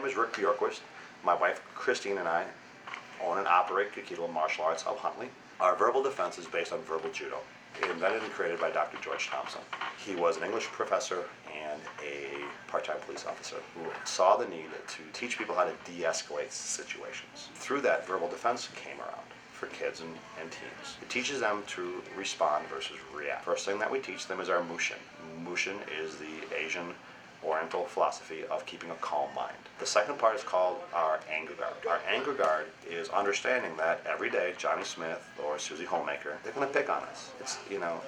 name is Rick Bjorkquist. My wife Christine and I own and operate Kyuki-Do Martial Arts of Huntley. Our verbal defense is based on verbal judo, invented and created by Dr. George Thompson. He was an English professor and a part-time police officer who saw the need to teach people how to de-escalate situations. Through that, verbal defense came around for kids and teens. It teaches them to respond versus react. First thing that we teach them is our Mushin. Mushin is the Asian Oriental philosophy of keeping a calm mind. The second part is called our anger guard. Our anger guard is understanding that every day Johnny Smith or Susie Homemaker, they're going to pick on us. It's,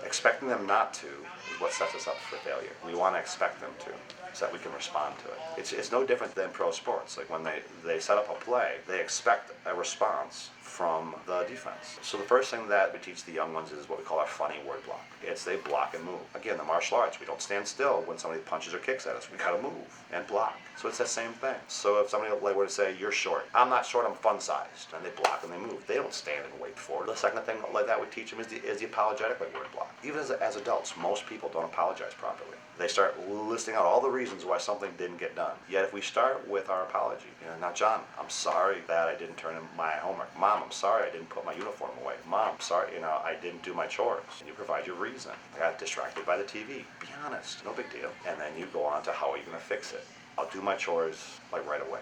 expecting them not to is what sets us up for failure. We want to expect them to so that we can respond to it. It's no different than pro sports. Like when they set up a play, they expect a response from the defense. So the first thing that we teach the young ones is what we call our funny word block. It's they block and move. Again, the martial arts, we don't stand still when somebody punches or kicks at us. We gotta move and block. So it's that same thing. So if somebody were to say, you're short, I'm not short, I'm fun-sized, and they block and they move. They don't stand and wait for it. The second thing like that we teach them is the apologetic word block. Even as adults, most people don't apologize properly. They start listing out all the reasons why something didn't get done. Yet if we start with our apology, now John, I'm sorry that I didn't turn in my homework. Mom, I'm sorry I didn't put my uniform away. Mom, I'm sorry, I didn't do my chores. And you provide your reason. I got distracted by the TV. Be honest, no big deal. And then you go on to how are you gonna fix it? I'll do my chores like right away,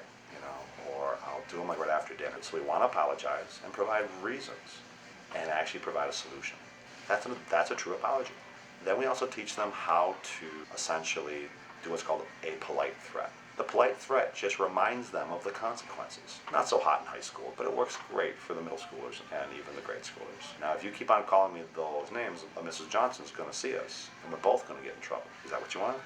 or I'll do them like right after dinner. So we wanna apologize and provide reasons and actually provide a solution. That's a true apology. Then we also teach them how to essentially do what's called a polite threat. The polite threat just reminds them of the consequences. Not so hot in high school, but it works great for the middle schoolers and even the grade schoolers. Now, if you keep on calling me those names, Mrs. Johnson's going to see us, and we're both going to get in trouble. Is that what you want?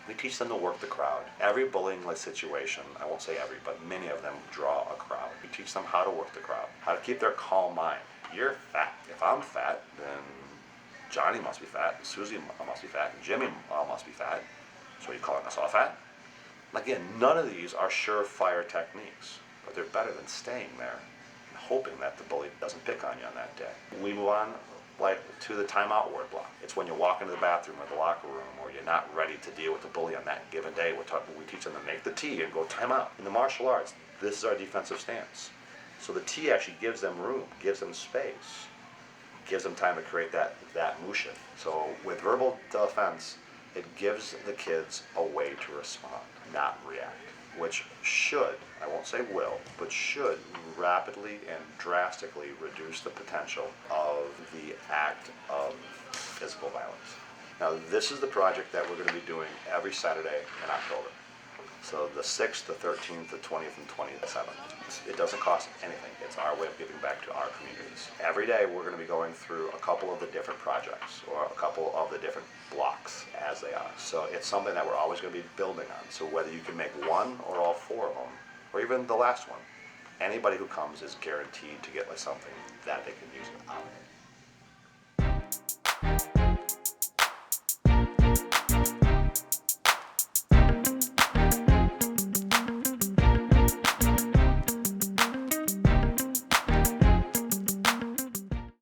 We teach them to work the crowd. Every bullying situation, I won't say every, but many of them draw a crowd. We teach them how to work the crowd, how to keep their calm mind. You're fat. If I'm fat, then Johnny must be fat, Susie must be fat, Jimmy must be fat. So are you calling us all fat? Again, none of these are surefire techniques, but they're better than staying there and hoping that the bully doesn't pick on you on that day. We move on to the timeout word block. It's when you walk into the bathroom or the locker room or you're not ready to deal with the bully on that given day. We teach them to make the T and go timeout. In the martial arts, this is our defensive stance. So the T actually gives them room, gives them space, gives them time to create that Mushin. So with verbal defense, it gives the kids a way to respond, not react, which should, I won't say will, but should rapidly and drastically reduce the potential of the act of physical violence. Now, this is the project that we're going to be doing every Saturday in October. So the 6th, the 13th, the 20th, and 27th. It doesn't cost anything. It's our way of giving back to our communities. Every day we're going to be going through a couple of the different projects or a couple of the different blocks as they are. So it's something that we're always going to be building on. So whether you can make one or all four of them, or even the last one, anybody who comes is guaranteed to get something that they can use out of it.